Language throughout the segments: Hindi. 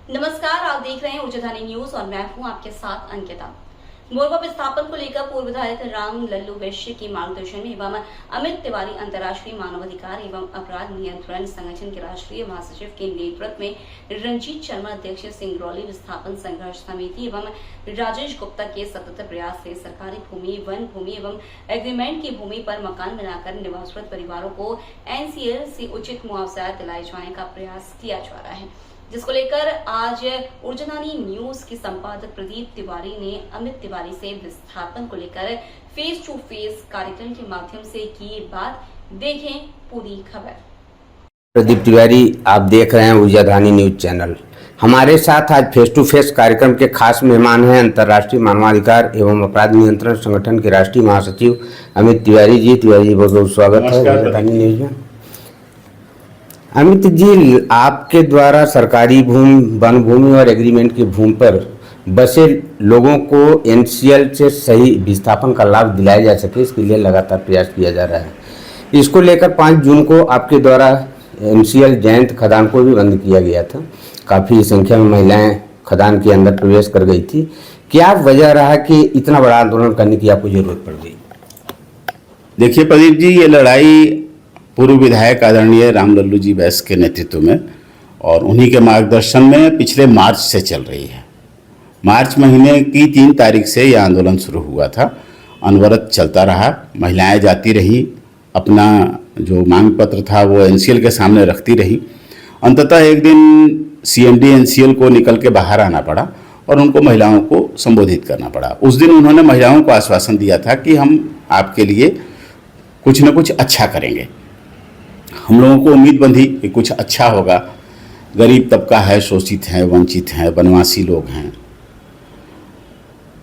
नमस्कार, आप देख रहे हैं उच्चधानी न्यूज और मैं हूं आपके साथ अंकिता। मोरवा विस्थापन को लेकर पूर्व विधायक राम लल्लू वैश्य के मार्गदर्शन में एवं अमित तिवारी अंतर्राष्ट्रीय मानवाधिकार एवं अपराध नियंत्रण संगठन के राष्ट्रीय महासचिव के नेतृत्व में रंजीत शर्मा अध्यक्ष सिंगरौली विस्थापन संघर्ष समिति एवं राजेश गुप्ता के सतत प्रयास से सरकारी भूमि, वन भूमि एवं एग्रीमेंट की भूमि पर मकान बनाकर निवासरत परिवारों को एनसीएल से उचित मुआवजा दिलाए जाने का प्रयास किया जा रहा है, जिसको लेकर आज उच्चधानी न्यूज के संपादक प्रदीप तिवारी ने अमित तिवारी से विस्थापन को लेकर फेस टू फेस कार्यक्रम के माध्यम से की बात। देखें पूरी खबर। प्रदीप तिवारी, आप देख रहे हैं उच्चधानी न्यूज चैनल। हमारे साथ आज फेस टू फेस कार्यक्रम के खास मेहमान हैं अंतर्राष्ट्रीय मानवाधिकार एवं अपराध नियंत्रण संगठन के राष्ट्रीय महासचिव अमित तिवारी जी। तिवारी जी, बहुत बहुत स्वागत है उच्चधानी न्यूज में। अमित जी, आपके द्वारा सरकारी भूमि, वन भूमि और एग्रीमेंट की भूमि पर बसे लोगों को एनसीएल से सही विस्थापन का लाभ दिलाया जा सके, इसके लिए लगातार प्रयास किया जा रहा है। इसको लेकर 5 जून को आपके द्वारा एनसीएल जयंत खदान को भी बंद किया गया था। काफ़ी संख्या में महिलाएं खदान के अंदर प्रवेश कर गई थी। क्या वजह रहा कि इतना बड़ा आंदोलन करने की आपको जरूरत पड़ गई? देखिए प्रदीप जी, ये लड़ाई पूर्व विधायक आदरणीय राम लल्लू जी वैश्य के नेतृत्व में और उन्हीं के मार्गदर्शन में पिछले मार्च से चल रही है। मार्च महीने की 3 तारीख से यह आंदोलन शुरू हुआ था, अनवरत चलता रहा। महिलाएं जाती रही, अपना जो मांग पत्र था वो एनसीएल के सामने रखती रही। अंततः एक दिन सीएमडी एनसीएल को निकल के बाहर आना पड़ा और उनको महिलाओं को संबोधित करना पड़ा। उस दिन उन्होंने महिलाओं को आश्वासन दिया था कि हम आपके लिए कुछ न कुछ अच्छा करेंगे। हम लोगों को उम्मीद बंधी कि कुछ अच्छा होगा। गरीब तबका है, शोषित हैं, वंचित हैं, वनवासी लोग हैं।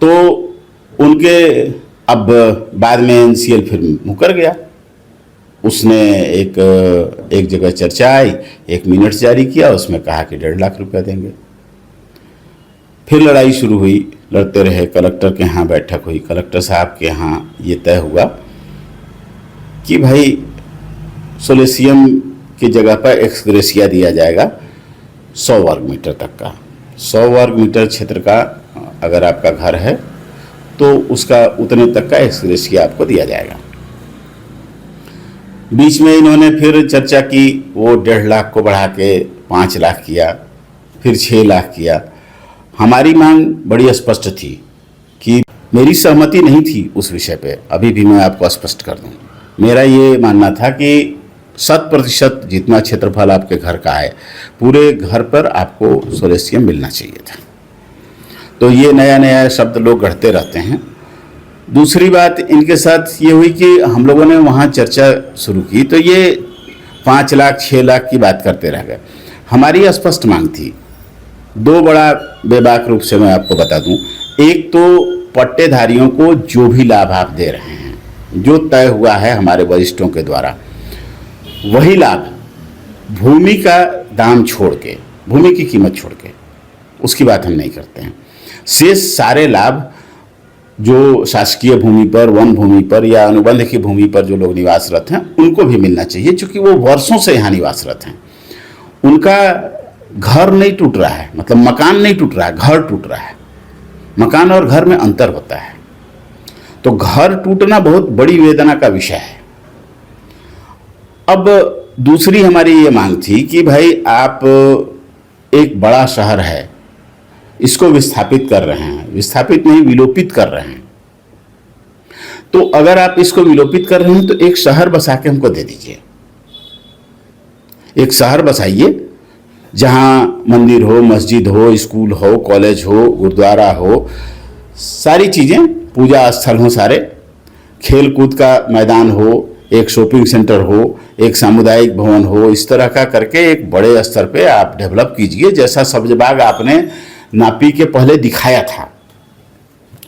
तो उनके अब बाद में एनसीएल फिर मुकर गया। उसने एक जगह चर्चा आई, 1 मिनट जारी किया, उसमें कहा कि 1.5 लाख रुपया देंगे। फिर लड़ाई शुरू हुई, लड़ते रहे। कलेक्टर के यहाँ बैठक हुई, कलेक्टर साहब के यहाँ ये तय हुआ कि भाई सोलेसियम की जगह पर एक्सग्रेसिया दिया जाएगा 100 वर्ग मीटर तक का। 100 वर्ग मीटर क्षेत्र का अगर आपका घर है तो उसका उतने तक का एक्सग्रेसिया आपको दिया जाएगा। बीच में इन्होंने फिर चर्चा की, वो 1.5 लाख को बढ़ा के 5 लाख किया, फिर 6 लाख किया। हमारी मांग बड़ी स्पष्ट थी कि मेरी सहमति नहीं थी उस विषय पे। अभी भी मैं आपको स्पष्ट कर दूं, मेरा ये मानना था कि 100% जितना क्षेत्रफल आपके घर का है, पूरे घर पर आपको सोलेसियम मिलना चाहिए था। तो ये नया नया शब्द लोग गढ़ते रहते हैं। दूसरी बात इनके साथ ये हुई कि हम लोगों ने वहाँ चर्चा शुरू की तो ये 5 लाख 6 लाख की बात करते रह गए। हमारी स्पष्ट मांग थी। 2 बड़ा बेबाक रूप से मैं आपको बता दूं। एक तो पट्टेधारियों को जो भी लाभ आप दे रहे हैं, जो तय हुआ है हमारे वरिष्ठों के द्वारा, वही लाभ भूमि का दाम छोड़ के, भूमि की कीमत छोड़ के, उसकी बात हम नहीं करते हैं। शेष सारे लाभ जो शासकीय भूमि पर, वन भूमि पर या अनुबंध की भूमि पर जो लोग निवासरत हैं उनको भी मिलना चाहिए, क्योंकि वो वर्षों से यहाँ निवासरत हैं। उनका घर नहीं टूट रहा है, मतलब मकान नहीं टूट रहा है, घर टूट रहा है। मकान और घर में अंतर होता है। तो घर टूटना बहुत बड़ी वेदना का विषय है। अब दूसरी हमारी ये मांग थी कि भाई आप एक बड़ा शहर है, इसको विस्थापित कर रहे हैं, विस्थापित नहीं विलोपित कर रहे हैं। तो अगर आप इसको विलोपित कर रहे हैं तो एक शहर बसा के हमको दे दीजिए। एक शहर बसाइए जहां मंदिर हो, मस्जिद हो, स्कूल हो, कॉलेज हो, गुरुद्वारा हो, सारी चीजें, पूजा स्थल हो, सारे खेल कूद का मैदान हो, एक शॉपिंग सेंटर हो, एक सामुदायिक भवन हो। इस तरह का करके एक बड़े स्तर पे आप डेवलप कीजिए, जैसा सब्जबाग आपने नापी के पहले दिखाया था।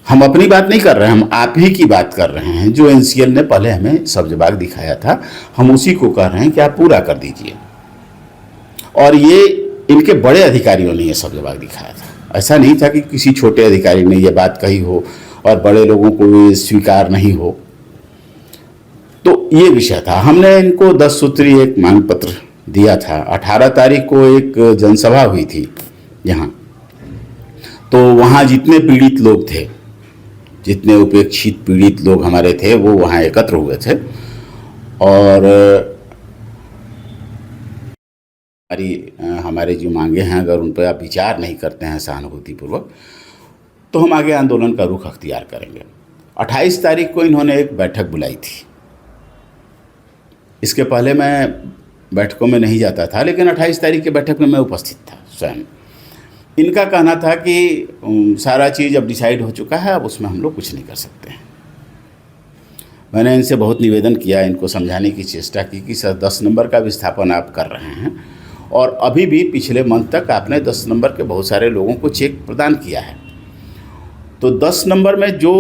हम अपनी बात नहीं कर रहे हैं, हम आप ही की बात कर रहे हैं। जो एनसीएल ने पहले हमें सब्जबाग दिखाया था, हम उसी को कह रहे हैं कि आप पूरा कर दीजिए। और ये इनके बड़े अधिकारियों ने ये सब्जबाग दिखाया था। ऐसा नहीं था कि किसी छोटे अधिकारी ने ये बात कही हो और बड़े लोगों को ये स्वीकार नहीं हो। तो ये विषय था। हमने इनको 10 सूत्री एक मांग पत्र दिया था। 18 तारीख को एक जनसभा हुई थी यहाँ। तो वहाँ जितने पीड़ित लोग थे, जितने उपेक्षित पीड़ित लोग हमारे थे, वो वहाँ एकत्र हुए थे। और हमारे जो मांगे हैं, अगर उन पर आप विचार नहीं करते हैं सहानुभूतिपूर्वक, तो हम आगे आंदोलन का रुख अख्तियार करेंगे। 28 तारीख को इन्होंने एक बैठक बुलाई थी। इसके पहले मैं बैठकों में नहीं जाता था, लेकिन 28 तारीख की बैठक में मैं उपस्थित था स्वयं। इनका कहना था कि सारा चीज़ अब डिसाइड हो चुका है, अब उसमें हम लोग कुछ नहीं कर सकते हैं। मैंने इनसे बहुत निवेदन किया, इनको समझाने की चेष्टा की कि सर 10 नंबर का विस्थापन आप कर रहे हैं, और अभी भी पिछले मंथ तक आपने 10 नंबर के बहुत सारे लोगों को चेक प्रदान किया है। तो 10 नंबर में जो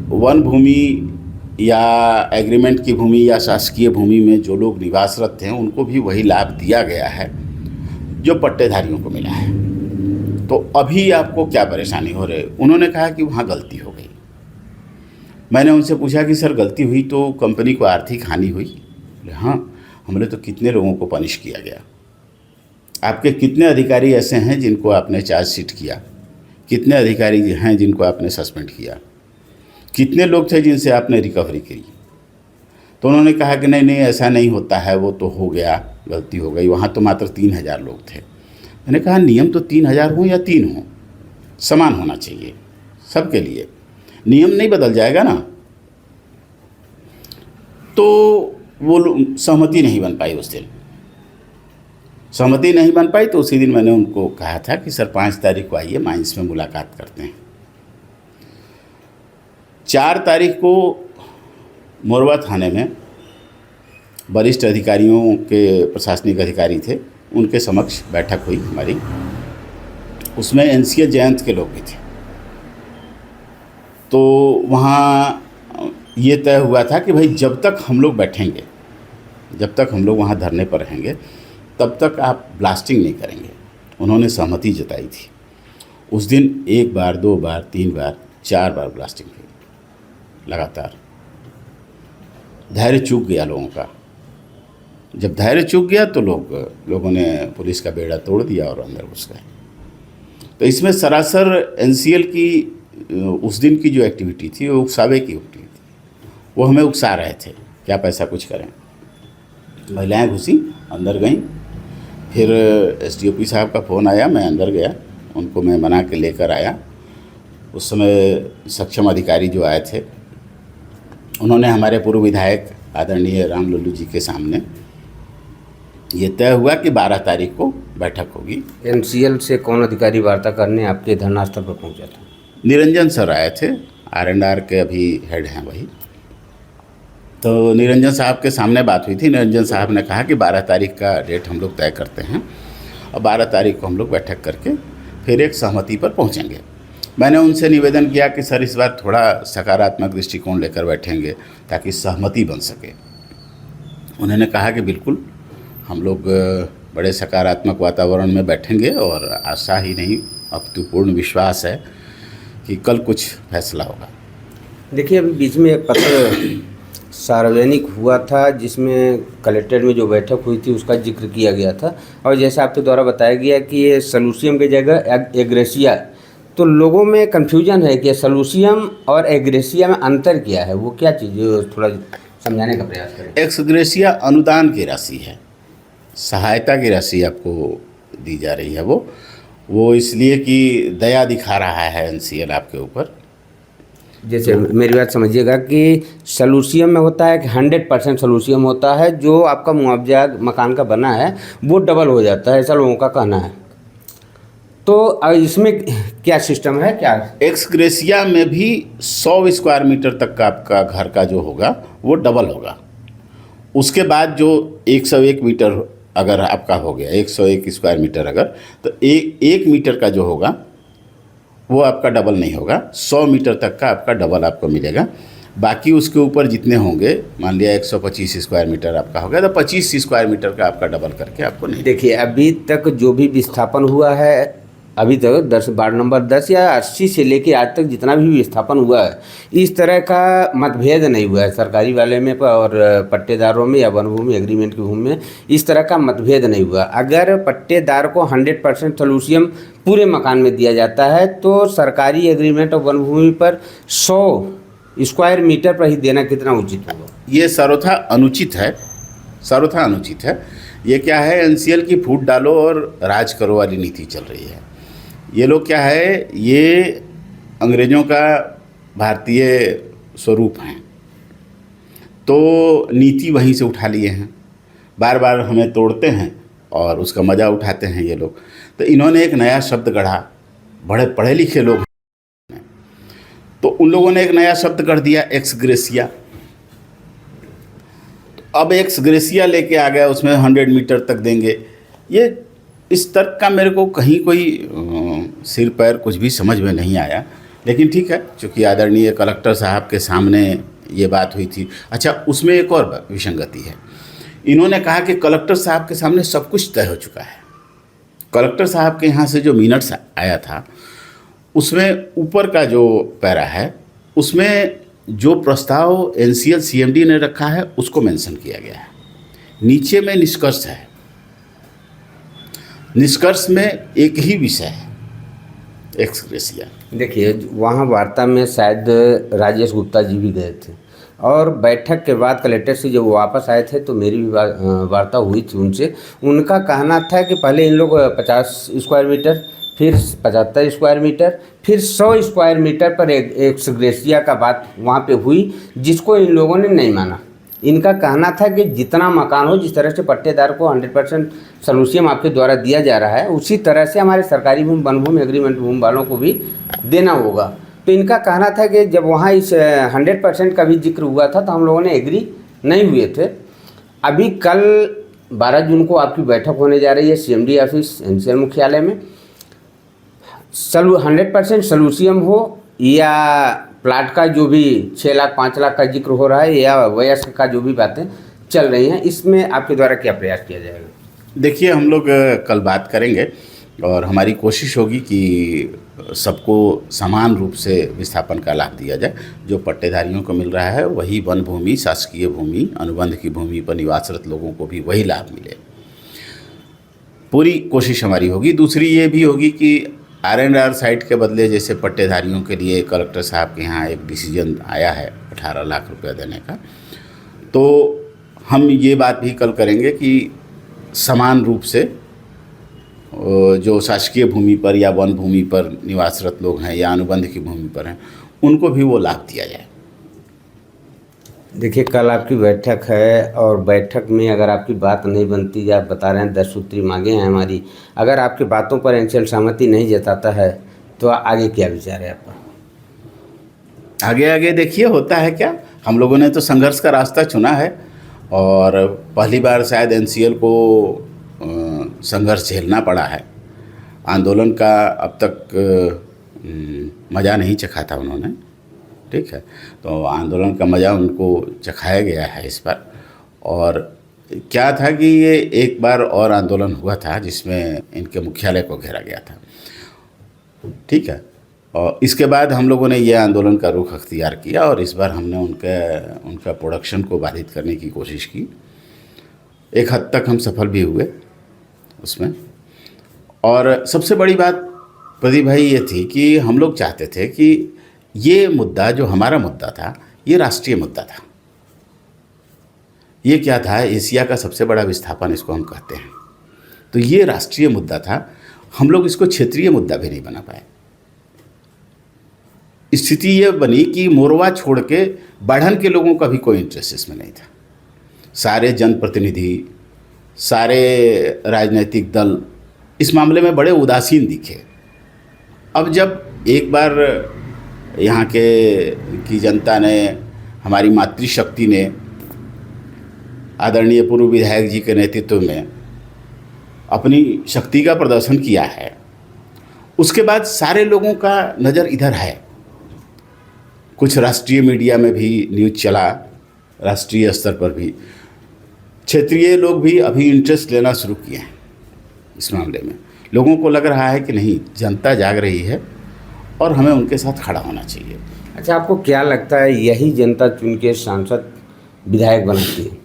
वन भूमि या एग्रीमेंट की भूमि या शासकीय भूमि में जो लोग निवासरत थे, उनको भी वही लाभ दिया गया है जो पट्टेधारियों को मिला है। तो अभी आपको क्या परेशानी हो रही? उन्होंने कहा कि वहाँ गलती हो गई। मैंने उनसे पूछा कि सर गलती हुई तो कंपनी को आर्थिक हानि हुई? बोले हाँ, हमने तो कितने लोगों को पनिश किया गया। आपके कितने अधिकारी ऐसे हैं जिनको आपने चार्जशीट किया? कितने अधिकारी हैं जिनको आपने सस्पेंड किया? कितने लोग थे जिनसे आपने रिकवरी की? तो उन्होंने कहा कि नहीं ऐसा नहीं होता है, वो तो हो गया, गलती हो गई। वहाँ तो मात्र 3000 लोग थे। मैंने कहा नियम तो 3000 हो या 3 हो, समान होना चाहिए सबके लिए, नियम नहीं बदल जाएगा ना। तो वो सहमति नहीं बन पाई उस दिन, सहमति नहीं बन पाई। तो उसी दिन मैंने उनको कहा था कि सर 5 तारीख को आइए, माइंस में मुलाकात करते हैं। 4 तारीख को मोरवा थाने में वरिष्ठ अधिकारियों के, प्रशासनिक अधिकारी थे, उनके समक्ष बैठक हुई हमारी। उसमें एनसीएल जयंत के लोग भी थे। तो वहाँ ये तय हुआ था कि भाई जब तक हम लोग बैठेंगे, जब तक हम लोग वहाँ धरने पर रहेंगे, तब तक आप ब्लास्टिंग नहीं करेंगे। उन्होंने सहमति जताई थी। उस दिन 1 बार, 2 बार, 3 बार, 4 बार ब्लास्टिंग हुई लगातार। धैर्य चूक गया लोगों का। जब धैर्य चूक गया तो लोगों ने पुलिस का बेड़ा तोड़ दिया और अंदर घुस गए। तो इसमें सरासर एनसीएल की उस दिन की जो एक्टिविटी थी वो उकसावे की एक्टिविटी थी। वो हमें उकसा रहे थे क्या पैसा कुछ करें। महिलाएं घुसी, अंदर गईं। फिर एसडीओपी साहब का फ़ोन आया, मैं अंदर गया, उनको मैं मना के लेकर आया। उस समय सक्षम अधिकारी जो आए थे, उन्होंने हमारे पूर्व विधायक आदरणीय राम लल्लू जी के सामने ये तय हुआ कि 12 तारीख को बैठक होगी। एनसीएल से कौन अधिकारी वार्ता करने आपके धरना स्थल पर पहुंचा था? निरंजन सर आए थे, R&R के अभी हेड हैं वही। तो निरंजन साहब के सामने बात हुई थी। निरंजन साहब ने कहा कि 12 तारीख का डेट हम लोग तय करते हैं और 12 तारीख को हम लोग बैठक करके फिर एक सहमति पर पहुंचेंगे। मैंने उनसे निवेदन किया कि सर इस बार थोड़ा सकारात्मक दृष्टिकोण लेकर बैठेंगे ताकि सहमति बन सके। उन्होंने कहा कि बिल्कुल हम लोग बड़े सकारात्मक वातावरण में बैठेंगे और आशा ही नहीं अपितु पूर्ण विश्वास है कि कल कुछ फैसला होगा। देखिए, अभी बीच में एक पत्र सार्वजनिक हुआ था जिसमें कलेक्ट्रेट में जो बैठक हुई थी उसका जिक्र किया गया था, और जैसे आपके द्वारा बताया गया कि ये सलूसियम की जगह एग्रेसिया। तो लोगों में कन्फ्यूजन है कि सलूसियम और एग्रेसिया में अंतर क्या है, वो क्या चीज़, थोड़ा समझाने का प्रयास करें। एग्रेसिया अनुदान की राशि है, सहायता की राशि आपको दी जा रही है। वो इसलिए कि दया दिखा रहा है एनसीएल आपके ऊपर। जैसे मेरी बात समझिएगा कि सलूसियम में होता है कि 100% सलूसियम होता है, जो आपका मुआवजा मकान का बना है वो डबल हो जाता है, ऐसा लोगों का कहना है। तो इसमें क्या सिस्टम है, क्या एक्सग्रेसिया में भी 100 स्क्वायर मीटर तक का आपका घर का जो होगा वो डबल होगा। उसके बाद जो 101 मीटर अगर आपका हो गया, 101 स्क्वायर मीटर अगर, तो 1 मीटर का जो होगा वो आपका डबल नहीं होगा। 100 मीटर तक का आपका डबल आपको मिलेगा। बाकी उसके ऊपर जितने होंगे, मान लिया 125 स्क्वायर मीटर आपका हो गया, तो 25 स्क्वायर मीटर का आपका डबल करके आपको नहीं। देखिए, अभी तक जो भी विस्थापन हुआ है अभी तक 10 वार्ड नंबर 10 या 80 से लेके आज तक जितना भी विस्थापन हुआ है, इस तरह का मतभेद नहीं हुआ है सरकारी वाले में और पट्टेदारों में या वन भूमि एग्रीमेंट की भूमि में, इस तरह का मतभेद नहीं हुआ। अगर पट्टेदार को 100% सॉल्यूशन पूरे मकान में दिया जाता है तो सरकारी एग्रीमेंट और वन भूमि पर 100 स्क्वायर मीटर पर ही देना कितना उचित होगा? ये सर्वथा अनुचित है, सर्वथा अनुचित है। ये क्या है, एनसीएल की फूट डालो और राज करो वाली नीति चल रही है। ये लोग क्या है, ये अंग्रेज़ों का भारतीय स्वरूप हैं, तो नीति वहीं से उठा लिए हैं, बार बार हमें तोड़ते हैं और उसका मज़ा उठाते हैं ये लोग। तो इन्होंने एक नया शब्द गढ़ा, बड़े पढ़े लिखे लोग हैं, तो उन लोगों ने एक नया शब्द गढ़ दिया, एक्स ग्रेसिया। अब एक्स ग्रेसिया लेके आ गया, उसमें 100 मीटर तक देंगे। ये इस तर्क का मेरे को कहीं कोई सिर पैर कुछ भी समझ में नहीं आया, लेकिन ठीक है, चूँकि आदरणीय कलेक्टर साहब के सामने ये बात हुई थी। अच्छा, उसमें एक और विसंगति है, इन्होंने कहा कि कलेक्टर साहब के सामने सब कुछ तय हो चुका है। कलेक्टर साहब के यहाँ से जो मिनट्स आया था, उसमें ऊपर का जो पैरा है, उसमें जो प्रस्ताव एनसीएल सीएमडी ने रखा है उसको मेंशन किया गया है। नीचे में निष्कर्ष है, निष्कर्ष में एक ही विषय है, एक्स ग्रेसिया। देखिए, वहाँ वार्ता में शायद राजेश गुप्ता जी भी गए थे और बैठक के बाद कलेक्टर से जब वापस आए थे तो मेरी भी वार्ता हुई थी उनसे। उनका कहना था कि पहले इन लोग 50 स्क्वायर मीटर, फिर 75 स्क्वायर मीटर, फिर 100 स्क्वायर मीटर पर एक्स ग्रेसिया का बात वहाँ पे हुई, जिसको इन लोगों ने नहीं माना। इनका कहना था कि जितना मकान हो, जिस तरह से पट्टेदार को 100% सॉल्यूशन आपके द्वारा दिया जा रहा है, उसी तरह से हमारे सरकारी भूमि वन भूमि एग्रीमेंट भूमि वालों को भी देना होगा। तो इनका कहना था कि जब वहाँ इस 100% का भी जिक्र हुआ था तो हम लोगों ने एग्री नहीं हुए थे। अभी कल 12 जून को आपकी बैठक होने जा रही है सीएमडी ऑफिस एनसीएल मुख्यालय में। 100% सॉल्यूशन हो या प्लाट का जो भी 6 लाख 5 लाख का जिक्र हो रहा है या वयस्क का जो भी बातें चल रही हैं, इसमें आपके द्वारा क्या प्रयास किया जाएगा? देखिए, हम लोग कल बात करेंगे और हमारी कोशिश होगी कि सबको समान रूप से विस्थापन का लाभ दिया जाए। जो पट्टेधारियों को मिल रहा है वही वन भूमि, शासकीय भूमि, अनुबंध की भूमि पर निवासरत लोगों को भी वही लाभ मिले, पूरी कोशिश हमारी होगी। दूसरी ये भी होगी कि R&R साइट के बदले जैसे पट्टेधारियों के लिए कलेक्टर साहब के यहाँ एक डिसीजन आया है 18 लाख रुपया देने का, तो हम ये बात भी कल करेंगे कि समान रूप से जो शासकीय भूमि पर या वन भूमि पर निवासरत लोग हैं या अनुबंध की भूमि पर हैं, उनको भी वो लाभ दिया जाए। देखिए, कल आपकी बैठक है और बैठक में अगर आपकी बात नहीं बनती, या आप बता रहे हैं 10 सूत्री मांगे हैं हमारी, अगर आपकी बातों पर एनसीएल सहमति नहीं जताता है तो आगे क्या विचार है आपका? आगे देखिए होता है क्या। हम लोगों ने तो संघर्ष का रास्ता चुना है और पहली बार शायद एनसीएल को संघर्ष झेलना पड़ा है। आंदोलन का अब तक मज़ा नहीं चखा था उन्होंने, ठीक है, तो आंदोलन का मज़ा उनको चखाया गया है इस बार। और क्या था कि ये एक बार और आंदोलन हुआ था जिसमें इनके मुख्यालय को घेरा गया था, ठीक है, और इसके बाद हम लोगों ने ये आंदोलन का रुख अख्तियार किया और इस बार हमने उनका प्रोडक्शन को बाधित करने की कोशिश की। एक हद तक हम सफल भी हुए उसमें। और सबसे बड़ी बात प्रदीप भाई ये थी कि हम लोग चाहते थे कि ये मुद्दा जो हमारा मुद्दा था, ये राष्ट्रीय मुद्दा था। ये क्या था, एशिया का सबसे बड़ा विस्थापन इसको हम कहते हैं, तो ये राष्ट्रीय मुद्दा था। हम लोग इसको क्षेत्रीय मुद्दा भी नहीं बना पाए। स्थिति ये बनी कि मोरवा छोड़ के बाढ़न के लोगों का भी कोई इंटरेस्ट इसमें नहीं था। सारे जनप्रतिनिधि, सारे राजनीतिक दल इस मामले में बड़े उदासीन दिखे। अब जब एक बार यहाँ की जनता ने, हमारी मातृशक्ति ने आदरणीय पूर्व विधायक जी के नेतृत्व में अपनी शक्ति का प्रदर्शन किया है, उसके बाद सारे लोगों का नज़र इधर है। कुछ राष्ट्रीय मीडिया में भी न्यूज़ चला, राष्ट्रीय स्तर पर भी क्षेत्रीय लोग भी अभी इंटरेस्ट लेना शुरू किए हैं इस मामले में। लोगों को लग रहा है कि नहीं, जनता जाग रही है और हमें उनके साथ खड़ा होना चाहिए। अच्छा, आपको क्या लगता है यही जनता चुन के सांसद विधायक बनाती है,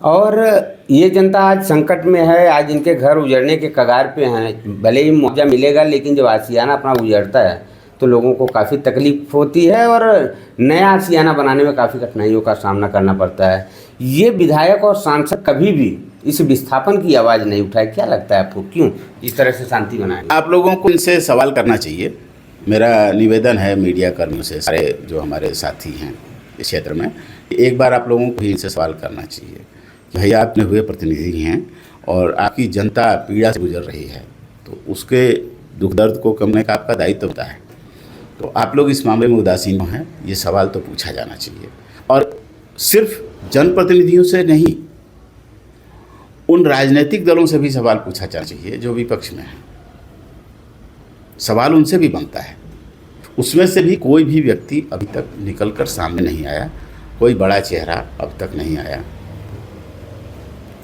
और ये जनता आज संकट में है, आज इनके घर उजड़ने के कगार पे हैं, भले ही मुआवजा मिलेगा लेकिन जब आशियाना अपना उजड़ता है तो लोगों को काफ़ी तकलीफ होती है और नया आशियाना बनाने में काफ़ी कठिनाइयों का सामना करना पड़ता है। ये विधायक और सांसद कभी भी इस विस्थापन की आवाज़ नहीं उठाए, क्या लगता है आपको, क्यों इस तरह से शांति बनाए? आप लोगों को इनसे सवाल करना चाहिए। मेरा निवेदन है मीडिया कर्मियों से, सारे जो हमारे साथी हैं इस क्षेत्र में, एक बार आप लोगों को भी इनसे सवाल करना चाहिए कि भैया अपने हुए प्रतिनिधि हैं और आपकी जनता पीड़ा से गुजर रही है, तो उसके दुख दर्द को कमने का आपका दायित्व होता है। तो आप लोग इस मामले में उदासीन हैं, ये सवाल तो पूछा जाना चाहिए। और सिर्फ जनप्रतिनिधियों से नहीं, उन राजनीतिक दलों से भी सवाल पूछा जाना चाहिए जो विपक्ष में है। सवाल उनसे भी बनता है। उसमें से भी कोई भी व्यक्ति अभी तक निकलकर सामने नहीं आया, कोई बड़ा चेहरा अब तक नहीं आया।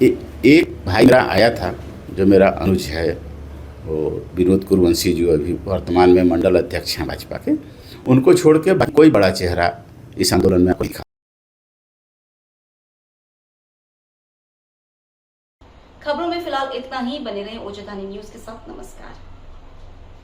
एक भाई मेरा आया था जो मेरा अनुज है, वो विनोद कुरवंशी, जो अभी वर्तमान में मंडल अध्यक्ष हैं भाजपा के, उनको छोड़ के कोई बड़ा चेहरा इस आंदोलन में कोई दिखा। खबरों में फिलहाल इतना ही। बने रहें ओजधानी न्यूज के साथ। नमस्कार।